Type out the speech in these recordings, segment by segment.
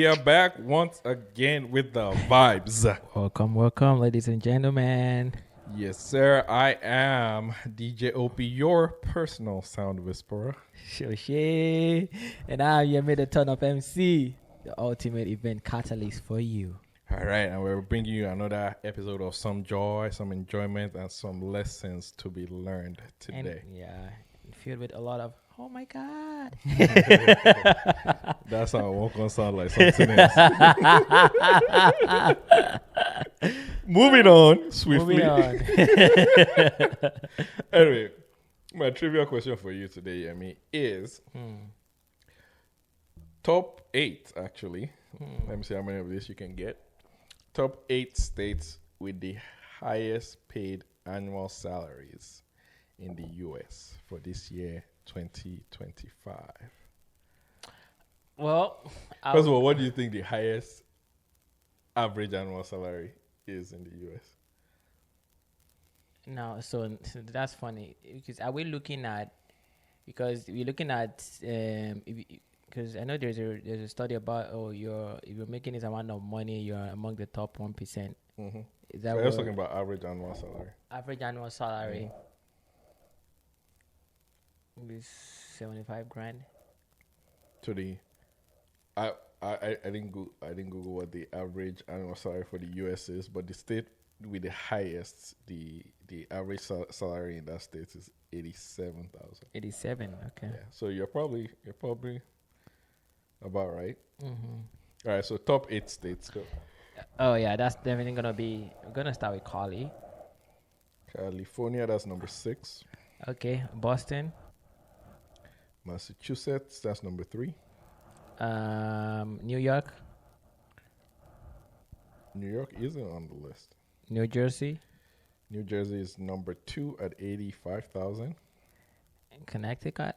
we are back once again with the vibes. Welcome, ladies and gentlemen. Yes, sir. I am DJ OP, your personal sound whisperer. Shoshe. And I'm your made a TurnUp MC, the ultimate event catalyst for you. All right, and we're bringing you another episode of some joy, some enjoyment, and some lessons to be learned today. And filled with a lot of, oh my God. That's how it won't gonna sound like something else. Moving on swiftly. Anyway, my trivia question for you today, Yemi, is top 8, actually. Let me see how many of this you can get. Top 8 states with the highest paid annual salaries in the U.S. for this year, 2025. Well, first of all, what do you think the highest average annual salary is in the U.S.? No, so that's funny because are we looking at? Because we're looking at because I know there's a study about if you're making this amount of money, you're among the top 1%. Mm-hmm. Is that I was talking about average annual salary. Average annual salary is 75 grand. To the, I didn't Google what the average annual salary for the U.S. is, but the state with the highest, the average salary in that state is 87,000. 87, okay. Yeah, so you're probably about right. Mm-hmm. All right, so top 8 states. Go. Oh yeah, that's definitely gonna be. We're gonna start with California, that's number 6. Okay, Boston. Massachusetts, that's number 3. New York. New York isn't on the list. New Jersey. New Jersey is number 2 at 85,000. Connecticut.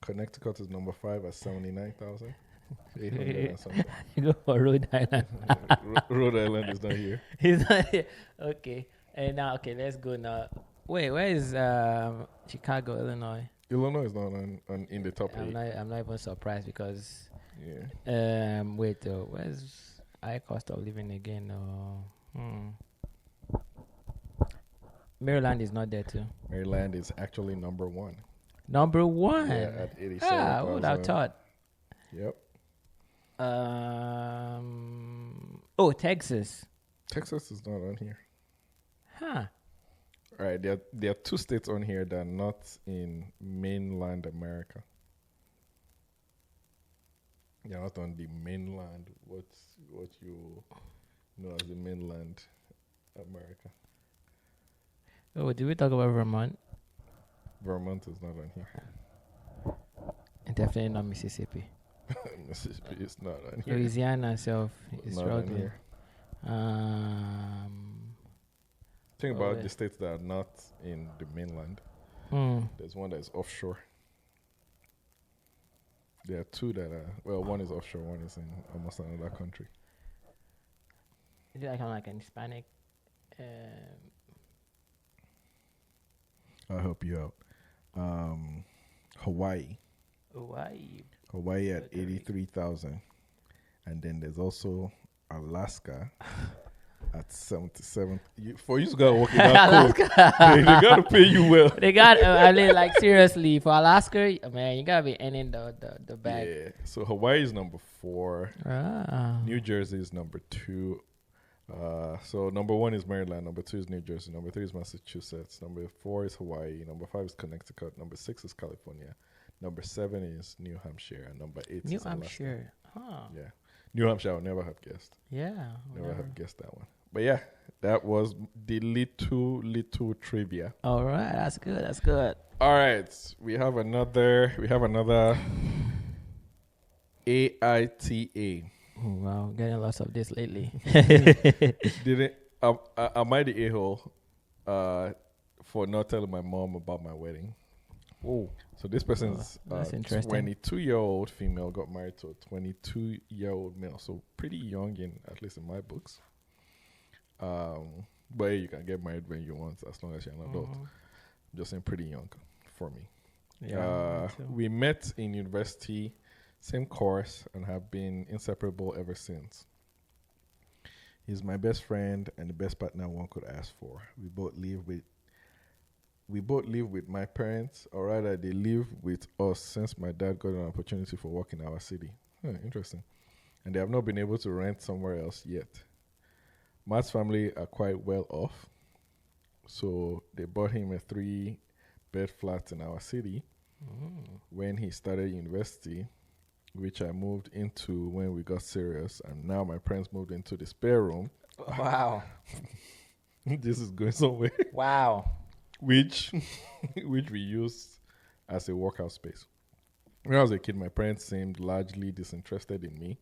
Connecticut is number 5 at 79,000. 800 and something. You go for Rhode Island. Rhode Island is not here. He's not here. Okay. And now, let's go now. Wait, where is Chicago, Illinois? Illinois is not in the top 8. I'm not even surprised because. Yeah. Wait, where's high cost of living again? Maryland is not there too. Maryland is actually number 1. Number 1. Yeah, at 87,000. I would have thought. Yep. Texas. Texas is not on here. Huh. All right, there are 2 states on here that are not in mainland America. They're not on the mainland. What you know as the mainland America. Oh, did we talk about Vermont? Vermont is not on here. And definitely not Mississippi. Mississippi is not on here. Louisiana itself is not struggling. on here. Think about the states that are not in the mainland. There's one that is offshore. There are 2 that are, one is offshore, one is in almost another country. Is it like an Hispanic? I'll help you out. Hawaii at 83,000. And then there's also Alaska at 77. For you to go work in that code, they got to pay you well. They got, seriously, for Alaska, man, you got to be ending the bag. Yeah. So Hawaii is number 4. Ah. New Jersey is number 2. So number 1 is Maryland. Number 2 is New Jersey. Number 3 is Massachusetts. Number 4 is Hawaii. Number 5 is Connecticut. Number 6 is California. Number 7 is New Hampshire. And number 8 is Alaska. New Hampshire. Huh. Yeah. New Hampshire, I would never have guessed. Yeah. Never have guessed that one. But yeah, that was the little trivia. All right, that's good. All right, we have another AITA. Oh, wow, getting lots of this lately. Am I the a-hole for not telling my mom about my wedding? Oh, so this person's that's interesting. 22-year-old female got married to a 22-year-old male, so pretty young at least in my books. But hey, you can get married when you want as long as you're an adult. Just saying, pretty young for me. Yeah, we met in university Same course, and have been inseparable ever since. He's my best friend and the best partner one could ask for. We both live with my parents, or rather, they live with us since my dad got an opportunity for work in our city. Interesting. And they have not been able to rent somewhere else yet. Matt's family are quite well off, so they bought him a 3-bed flat in our city when he started university, which I moved into when we got serious, and now my parents moved into the spare room. Wow. This is going somewhere. Wow. which which we use as a workout space. When I was a kid, my parents seemed largely disinterested in me.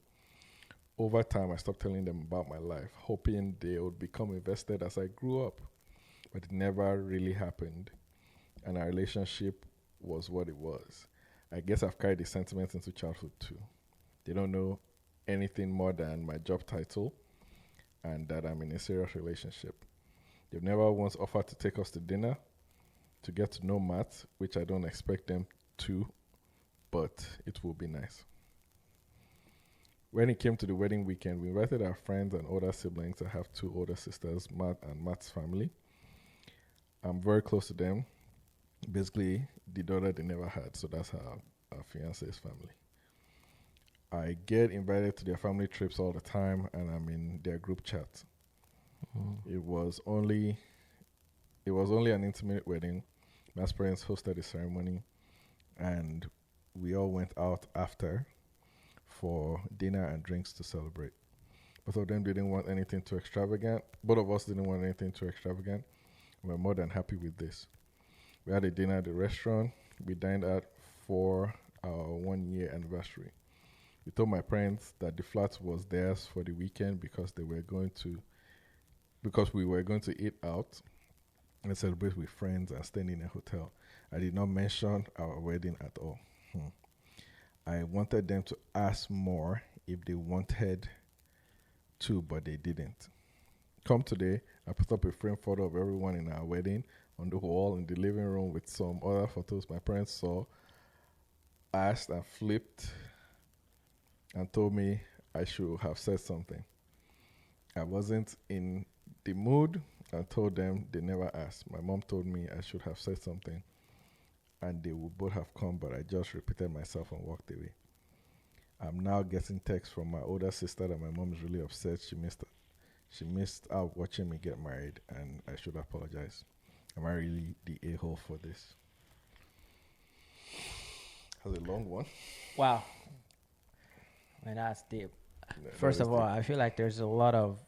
Over time, I stopped telling them about my life, hoping they would become invested as I grew up. But it never really happened, and our relationship was what it was. I guess I've carried the sentiments into childhood too. They don't know anything more than my job title and that I'm in a serious relationship. They've never once offered to take us to dinner to get to know Matt, which I don't expect them to, but it will be nice. When it came to the wedding weekend, we invited our friends and older siblings. I have 2 older sisters, Matt and Matt's family. I'm very close to them. Basically, the daughter they never had, so that's our fiance's family. I get invited to their family trips all the time, and I'm in their group chat. It was only an intimate wedding. My parents hosted the ceremony, and we all went out after for dinner and drinks to celebrate. Both of them didn't want anything too extravagant. Both of us didn't want anything too extravagant. We're more than happy with this. We had a dinner at the restaurant. We dined out for our 1-year anniversary. We told my parents that the flat was theirs for the weekend because we were going to eat out and celebrate with friends and stay in a hotel. I did not mention our wedding at all. I wanted them to ask more if they wanted to, but they didn't. Come today, I put up a frame photo of everyone in our wedding on the wall in the living room with some other photos my parents saw, asked and flipped, and told me I should have said something. I wasn't in the mood and told them they never asked. My mom told me I should have said something and they would both have come, but I just repeated myself and walked away. I'm now getting texts from my older sister that my mom is really upset. She missed out watching me get married, and I should apologize. Am I really the a-hole for this? That's a long one. Wow. Man, that's deep. No, First that of is all, I feel like there's a lot of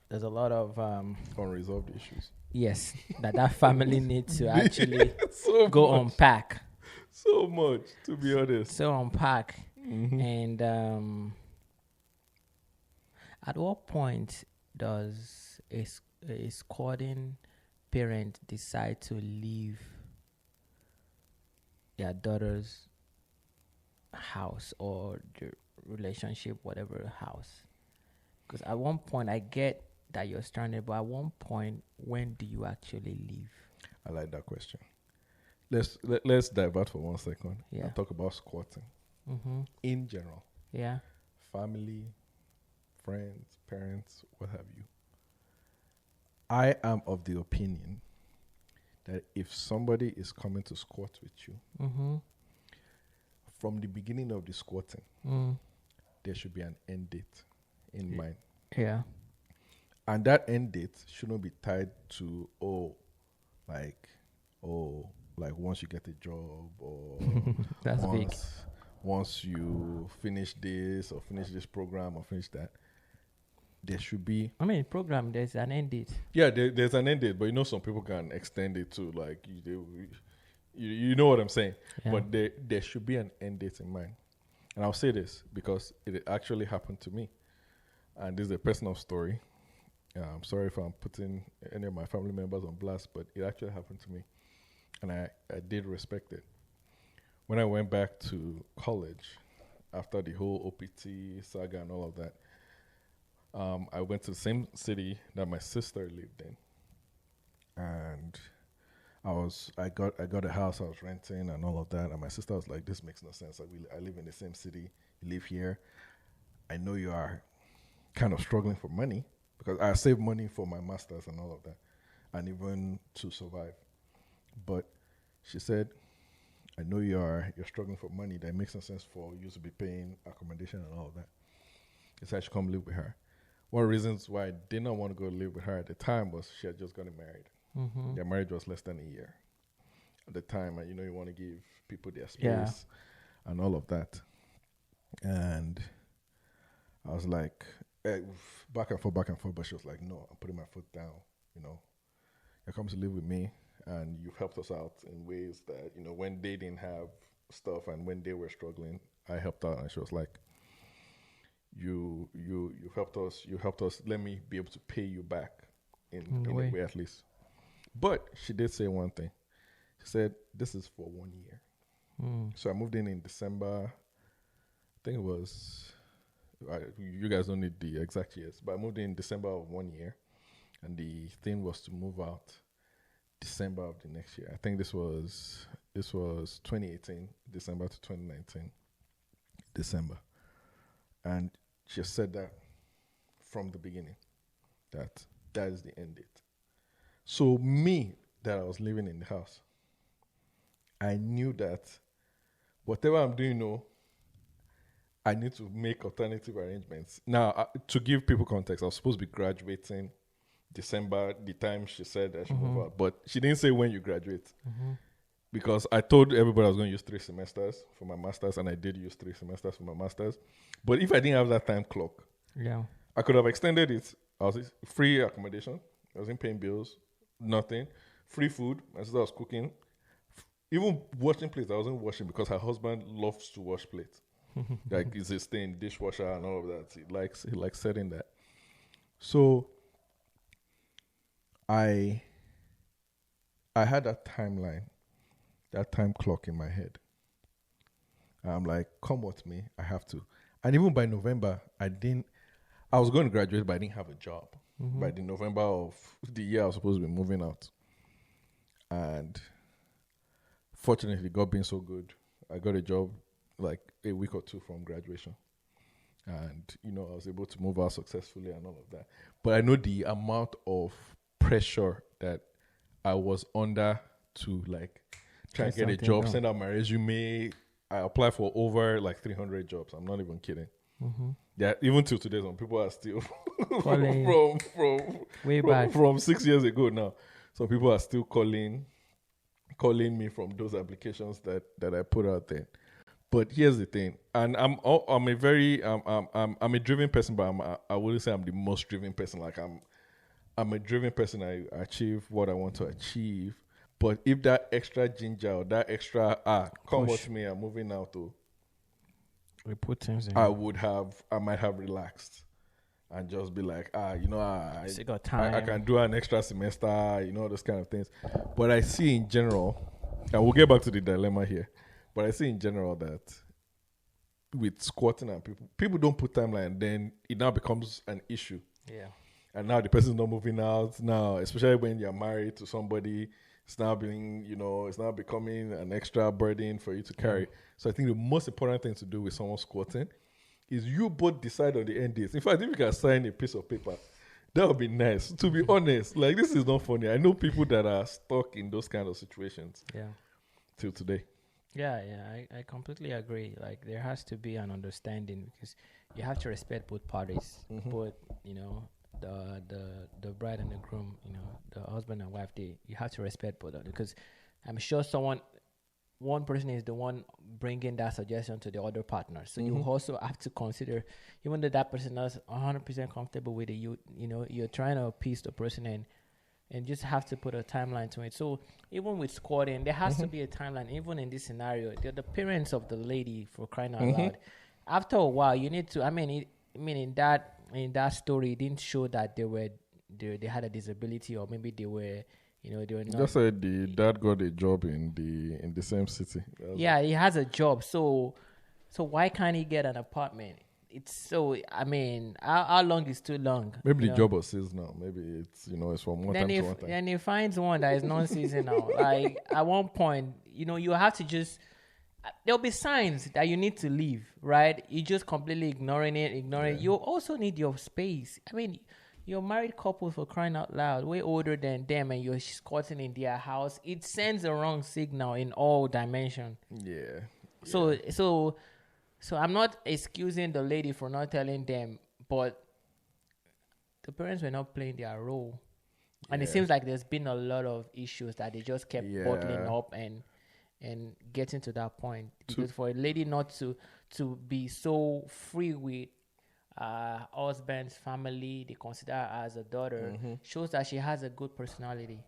unresolved issues. yes, that family needs to actually So go much. unpack. So much, to be honest. So unpack. Mhm. And at what point does a squatting parent decide to leave their daughter's house or the relationship, whatever house? Because at one point, I get that you're stranded, but at one point, when do you actually leave? I like that question. Let's divert for 1 second Yeah. and talk about squatting Mm-hmm. in general. Yeah. Family, friends, parents, what have you. I am of the opinion that if somebody is coming to squat with you, Mm-hmm. from the beginning of the squatting, Mm. there should be an end date in mind. Yeah. And that end date shouldn't be tied to, like once you get a job or That's big. once you finish this or finish this program or finish that. There should be, I mean, program, there's an end date. there's an end date, but some people can extend it to like you know what I'm saying. Yeah. But there should be an end date in mind. And I'll say this because it actually happened to me. And this is a personal story. I'm sorry if I'm putting any of my family members on blast, but it actually happened to me. And I did respect it. When I went back to college, after the whole OPT saga and all of that, I went to the same city that my sister lived in. And I got a house I was renting and all of that. And my sister was like, this makes no sense. I live in the same city. You live here. I know you are kind of struggling for money because I saved money for my masters and all of that, and even to survive. But she said, I know you're struggling for money. That makes no sense for you to be paying accommodation and all of that. He said I should come live with her. One of the reasons why I did not want to go live with her at the time was she had just gotten married. Mm-hmm. Their marriage was less than a year at the time, and you want to give people their space Yeah. and all of that. And I was like, back and forth, but she was like, no, I'm putting my foot down. You come to live with me, and you've helped us out in ways that, when they didn't have stuff and when they were struggling, I helped out. And she was like, you helped us, let me be able to pay you back in a way at least. But she did say one thing. She said, this is for 1 year. So I moved in December. I think it was, you guys don't need the exact years, but I moved in December of 1 year. And the thing was to move out December of the next year. I think this was 2018, December to 2019, December. And she said that from the beginning, that is the end date. So me, that I was living in the house, I knew that whatever I'm doing, I need to make alternative arrangements. Now, to give people context, I was supposed to be graduating December, the time she said I should move out. But she didn't say when you graduate. Because I told everybody I was going to use 3 semesters for my master's, and I did use 3 semesters for my master's. But if I didn't have that time clock, I could have extended it. I was free accommodation. I wasn't paying bills, nothing. Free food. My sister was cooking. Even washing plates, I wasn't washing because her husband loves to wash plates. Like, it's a stain, dishwasher and all of that. He likes setting that. So I had that timeline, that time clock in my head. I'm like, come with me, I have to. And even by November, I was going to graduate, but I didn't have a job. By the November of the year, I was supposed to be moving out. And fortunately, God being so good, I got a job like a week or 2 from graduation. And, I was able to move out successfully and all of that. But I know the amount of pressure that I was under to try and get a job, send out my resume. I applied for over 300 jobs. I'm not even kidding. Yeah, even till today, some people are still from 6 years ago now. Some people are still calling me from those applications that I put out there. But here's the thing, and I'm a driven person, but I wouldn't say I'm the most driven person. I'm a driven person. I achieve what I want to achieve. But if that extra ginger or that extra come with me, I'm moving out to, we put things in. I might have relaxed and just be like, I can do an extra semester, those kind of things. But I see in general, and we'll get back to the dilemma here, but I see in general that with squatting and people don't put timeline, then it now becomes an issue. Yeah. And now the person's not moving out. Now, especially when you're married to somebody, it's now it's now becoming an extra burden for you to carry. So I think the most important thing to do with someone squatting is you both decide on the end dates. In fact, if you can sign a piece of paper, that would be nice. To be honest, this is not funny. I know people that are stuck in those kind of situations. Yeah. Till today. Yeah, I completely agree. There has to be an understanding because you have to respect both parties. Both, the bride and the groom, the husband and wife, you have to respect both of them because I'm sure one person is the one bringing that suggestion to the other partner. So you also have to consider, even though that person is 100% comfortable with it, you're trying to appease the person and just have to put a timeline to it. So even with squatting, there has to be a timeline. Even in this scenario, they're the parents of the lady, for crying out loud. After a while, you need to. In that story, it didn't show that they had a disability or maybe they were not. Just said the dad got a job in the same city. Yeah, he has a job. So why can't he get an apartment? It's so. How long is too long? Maybe the job was seasonal. Maybe it's it's from one time to one time. Then he finds one that is non-seasonal. At one point, you have to just there'll be signs that you need to leave, right? You just completely ignoring it. You also need your space. I mean, you're a married couple, for crying out loud, way older than them, and you're squatting in their house. It sends a wrong signal in all dimension. Yeah. So, so I'm not excusing the lady for not telling them, but the parents were not playing their role. And it Yeah. seems like there's been a lot of issues that they just kept bottling Yeah. up and getting to that point. Because for a lady not to be so free with husband's family, they consider her as a daughter, shows that she has a good personality.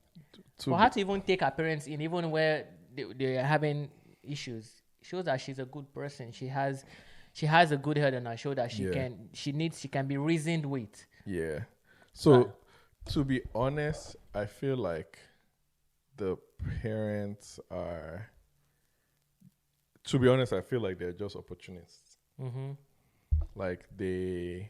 For her to even take her parents in, even where they're having issues, shows that she's a good person. She has a good head on her shoulder. She can be reasoned with. Yeah. So, to be honest, I feel like the parents are. To be honest, I feel like they're just opportunists. Mm-hmm. Like they're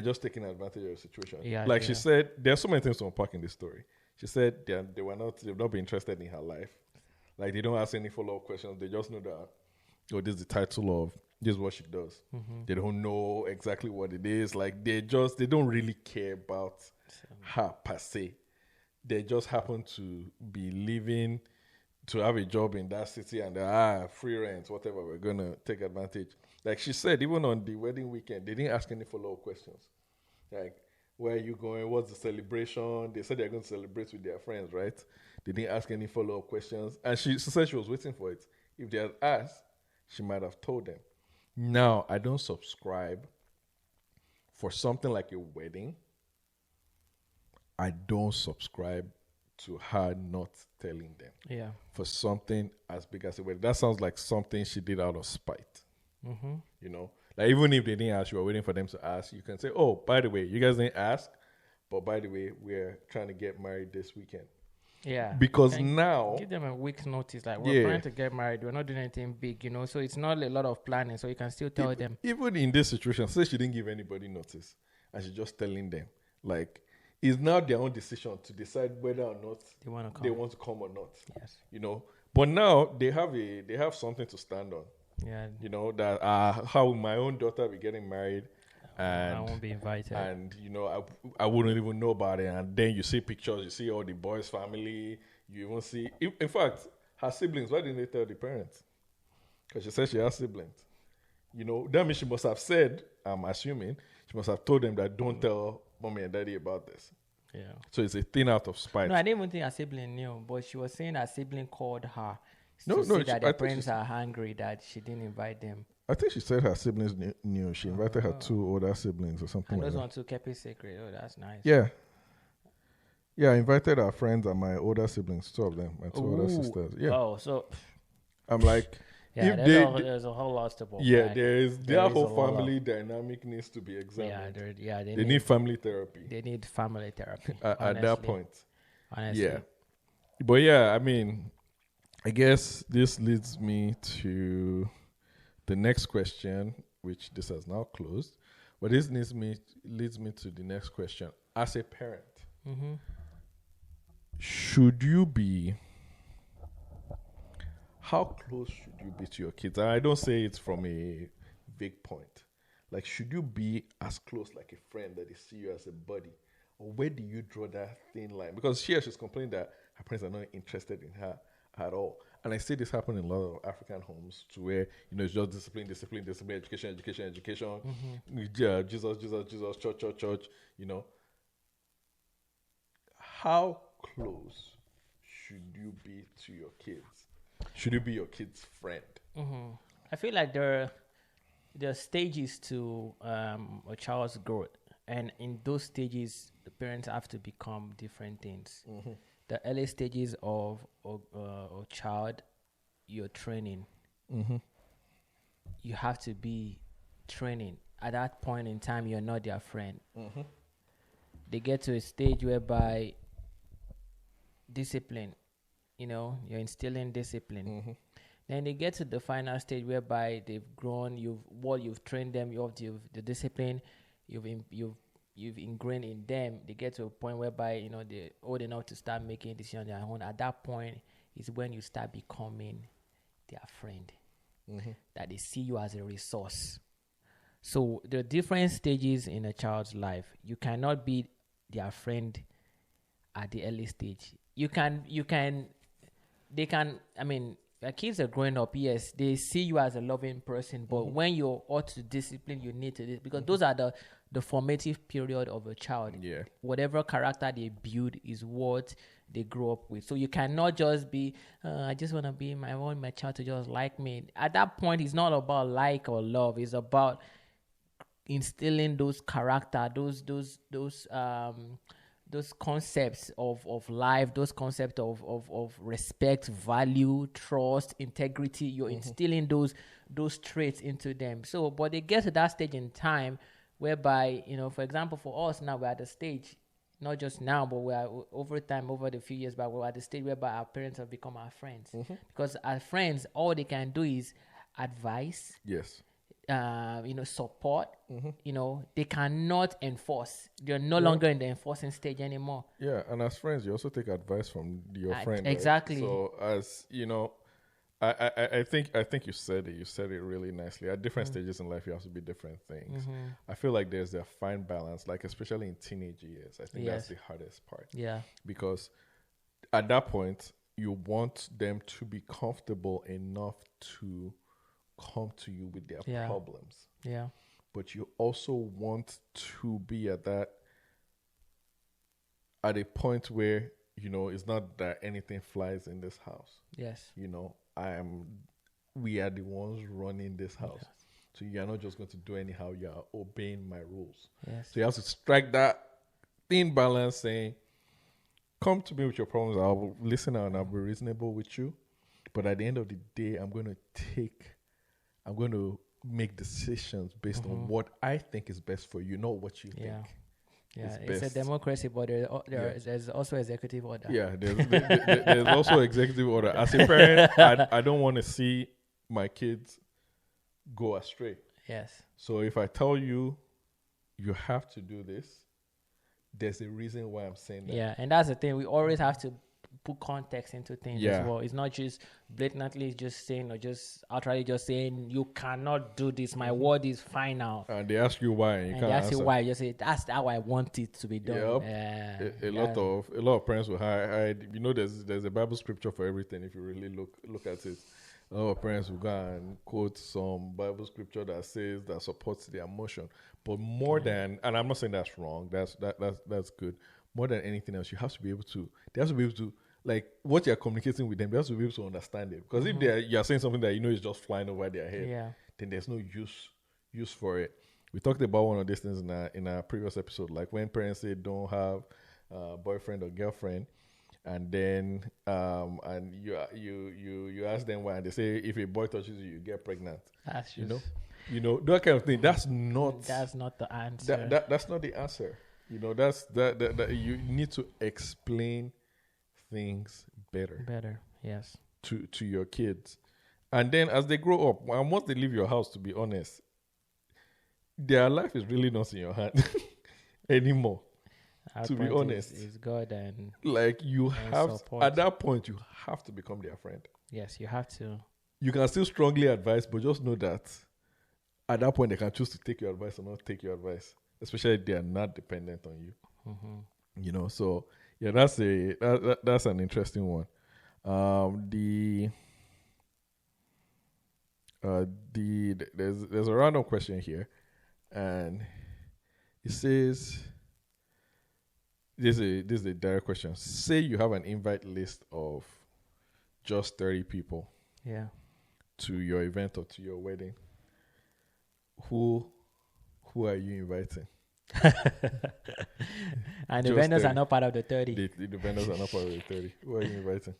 just taking advantage of the situation. Yeah, like yeah. she said, there are so many things to unpack in this story. She said they've not been interested in her life. Like they don't ask any follow-up questions. They just know that, oh, this is the title of this is what she does. Mm-hmm. They don't know exactly what it is. Like they don't really care about her per se. They just happen to be living, to have a job in that city, and free rent, whatever, we're gonna take advantage. Like she said, even on the wedding weekend, they didn't ask any follow-up questions. Like, where are you going? What's the celebration? They said they're going to celebrate with their friends, right? They didn't ask any follow-up questions. And she said she was waiting for it. If they had asked, she might have told them. Now, I don't subscribe for something like a wedding. I don't subscribe to her not telling them. Yeah. For something as big as a wedding. That sounds like something she did out of spite. Mm-hmm. You know, like even if they didn't ask, you were waiting for them to ask. You can say, "Oh, by the way, you guys didn't ask, but by the way, we're trying to get married this weekend." Yeah. Because now, give them a week's notice. Like, we're trying to get married. We're not doing anything big, so it's not a lot of planning. So you can still tell them. even in this situation, say she didn't give anybody notice, and she's just telling them, like, it's now their own decision to decide whether or not they want to come or not. Yes. But now they have something to stand on. Yeah. That how my own daughter be getting married, and I won't be invited. And I wouldn't even know about it. And then you see pictures, you see all the boys' family. You even see, in fact, her siblings. Why didn't they tell the parents? Because she said she has siblings. That means she must have said. I'm assuming she must have told them that don't tell mommy and daddy about this. Yeah. So it's a thing out of spite. No, I didn't even think her sibling knew, but she was saying her sibling called her. No, say that their parents are hungry, that she didn't invite them. I think she said her siblings knew. She invited her 2 older siblings or something And like those that. ones who kept it secret. Oh, that's nice. Yeah. Yeah, I invited our friends and my older siblings, 2 of them, my 2 older sisters. Yeah. Oh, so I'm like, yeah, there's a whole lot to go. Yeah, their whole family dynamic needs to be examined. They need family therapy. They need family therapy at that point. Honestly. Yeah. But yeah, I mean, I guess this leads me to the next question, which this has now closed. But this leads me to the next question. As a parent, should you be? How close should you be to your kids? And I don't say it from a vague point. Like, should you be as close like a friend that they see you as a buddy? Or where do you draw that thin line? Because she's complaining that her parents are not interested in her at all. And I see this happen in a lot of African homes to where, it's just discipline, education. Jesus, church. How close should you be to your kids? Should you be your kid's friend? I feel like there are stages to a child's growth. And in those stages, the parents have to become different things. The early stages of a child, you're training. You have to be training. At that point in time, you're not their friend. They get to a stage whereby discipline, you're instilling discipline. Then they get to the final stage whereby they've grown. You've trained them. You've the discipline. You've ingrained in them. They get to a point whereby they're old enough to start making decisions on their own. At that point, is when you start becoming their friend. Mm-hmm. That they see you as a resource. So there are different stages in a child's life. You cannot be their friend at the early stage. They can, I mean, kids are growing up, yes, they see you as a loving person, but when you ought to discipline, you need to, because those are the formative period of a child. Yeah. Whatever character they build is what they grow up with. So you cannot just be, I just want to be, I want my child to just like me. At that point, it's not about like or love. It's about instilling those character, those concepts of life, those concepts of respect, value, trust, integrity. You're instilling those traits into them. So, but they get to that stage in time whereby, for example, for us now, we're at the stage, not just now, but we are over time, over the few years back, we're at the stage whereby our parents have become our friends. Because as friends, all they can do is advice. Yes. Support. They cannot enforce. They're no longer in the enforcing stage anymore. Yeah, and as friends, you also take advice from your friend. Exactly. Right? So as I think you said it. You said it really nicely. At different stages in life, you have to be different things. I feel like there's a fine balance, like especially in teenage years. I think that's the hardest part. Yeah. Because at that point, you want them to be comfortable enough to come to you with their problems. Yeah. But you also want to be at a point where, it's not that anything flies in this house. Yes. We are the ones running this house. Yes. So you're not just going to do anyhow, you're obeying my rules. Yes. So you have to strike that thin balance saying, come to me with your problems, I'll listen and I'll be reasonable with you. But at the end of the day, I'm going to make decisions based on what I think is best for you, not what you think. Yeah, it's a democracy, but there's also executive order. Yeah, there's also executive order. As a parent, I don't want to see my kids go astray. Yes. So if I tell you, you have to do this, there's a reason why I'm saying that. Yeah, and that's the thing. We always have to put context into things as well. It's not just blatantly just saying or just outrightly just saying you cannot do this. My word is final. And they ask you why. And they ask you why. You say that's how I want it to be done. Yep. A lot of parents will hide. There's a Bible scripture for everything. If you really look at it, a lot of parents will go and quote some Bible scripture that supports their emotion. But more than, and I'm not saying that's wrong. That's good. More than anything else, they have to be able to, like, what you're communicating with them, they have to be able to understand it. Because if you're saying something that is just flying over their head, then there's no use for it. We talked about one of these things in our previous episode, like when parents say don't have a boyfriend or girlfriend, and then and you ask them why, and they say if a boy touches you, you get pregnant. That's just, that kind of thing. That's not the answer. That's not the answer. That you need to explain things better. Better, yes. To your kids. And then as they grow up, and once they leave your house, to be honest, their life is really not in your hand anymore. To be honest. Is God and like you have support. At that point you have to become their friend. Yes, you have to. You can still strongly advise, but just know that at that point they can choose to take your advice or not take your advice. Especially if they are not dependent on you. So yeah, that's an interesting one. There's a random question here, and it says this is a direct question. Say you have an invite list of just 30 people. Yeah. To your event or to your wedding. Who are you inviting? And the vendors are not part of the 30. The vendors are not part of the 30. Who are you inviting?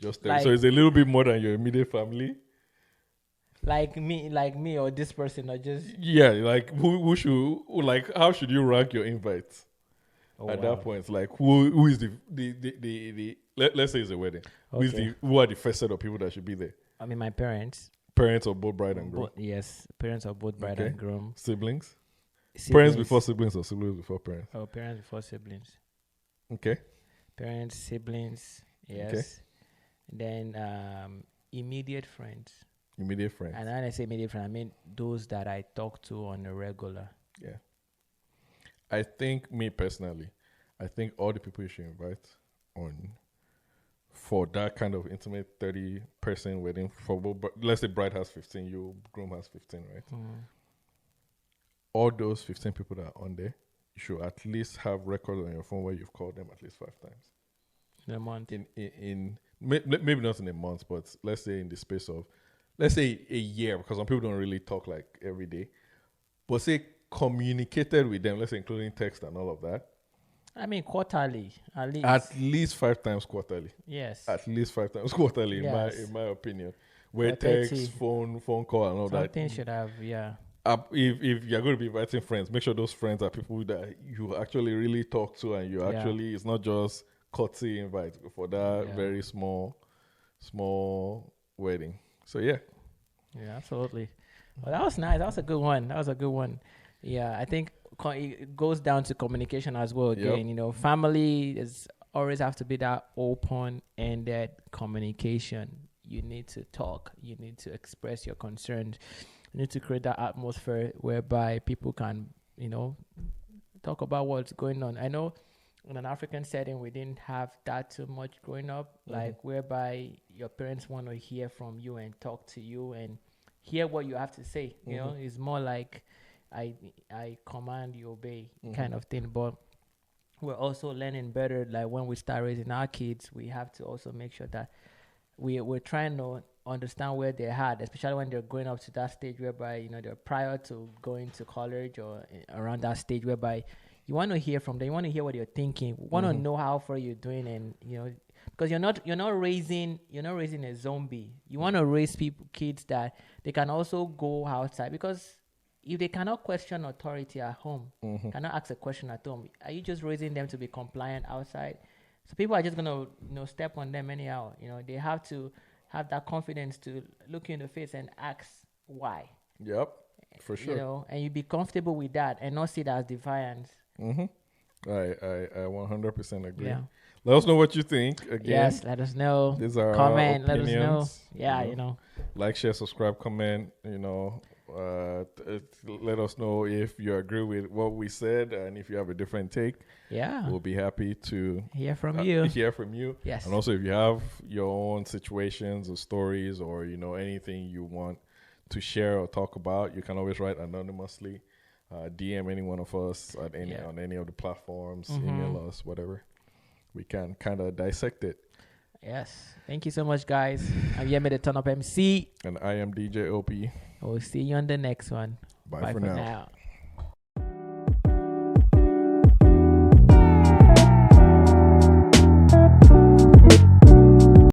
Just 30. So it's a little bit more than your immediate family. Like me or this person, or just like who should, like, how should you rank your invites at that point? Like who is the let's say it's a wedding. Okay. Who are the first set of people that should be there? I mean, my parents. Parents of both bride and groom. Yes, parents of both bride and groom. Siblings. Parents before siblings or siblings before parents? Oh, parents before siblings. Okay. Parents, siblings, yes. then immediate friends. Immediate friends. And when I say immediate friends, I mean those that I talk to on a regular. Yeah. I think, me personally, I think all the people you should invite on for that kind of intimate 30-person wedding, let's say bride has 15, you groom has 15, right? All those 15 people that are on there, you should at least have records on your phone where you've called them at least 5 times. In a month. Maybe not in a month, but let's say in the space of, let's say a year, because some people don't really talk like every day. But say communicated with them, let's say including text and all of that. I mean quarterly, at least. At least 5 times quarterly. Yes. At least 5 times quarterly, Yes. in my opinion. Where Or text, 30. phone call and all that. Something should have, yeah. If you're going to be inviting friends, make sure those friends are people that you actually really talk to, and it's not just courtesy invite for that very small wedding. So yeah, absolutely. Well, that was nice. That was a good one. Yeah, I think it goes down to communication as well. Again, family is always have to be that open-ended communication. You need to talk. You need to express your concerns. You need to create that atmosphere whereby people can, talk about what's going on. I know in an African setting, we didn't have that too much growing up, like whereby your parents want to hear from you and talk to you and hear what you have to say. You know, it's more like I command, you obey kind of thing. But we're also learning better. Like when we start raising our kids, we have to also make sure that we're trying to understand where they're at, especially when they're going up to that stage whereby, they're prior to going to college or around that stage whereby you want to hear from them. You want to hear what you're thinking. You want to know how far you're doing, and because you're not raising a zombie. You want to raise kids that they can also go outside, because if they cannot question authority at home, cannot ask a question at home, are you just raising them to be compliant outside? So people are just gonna step on them anyhow. They have to have that confidence to look you in the face and ask why. Yep, for sure. And you be comfortable with that and not see that as defiance. I 100% agree. Yeah. Let us know what you think. Again, yes, let us know. These are comment. our Let us know. Yeah, like, share, subscribe, comment. Let us know if you agree with what we said, and if you have a different take. Yeah, we'll be happy to hear from you. Yes, and also if you have your own situations or stories, or anything you want to share or talk about, you can always write anonymously. DM any one of us on any of the platforms, email us, whatever. We can kind of dissect it. Yes. Thank you so much, guys. I'm Yemi the TurnUp MC. And I am DJ OP. We'll see you on the next one. Bye for now.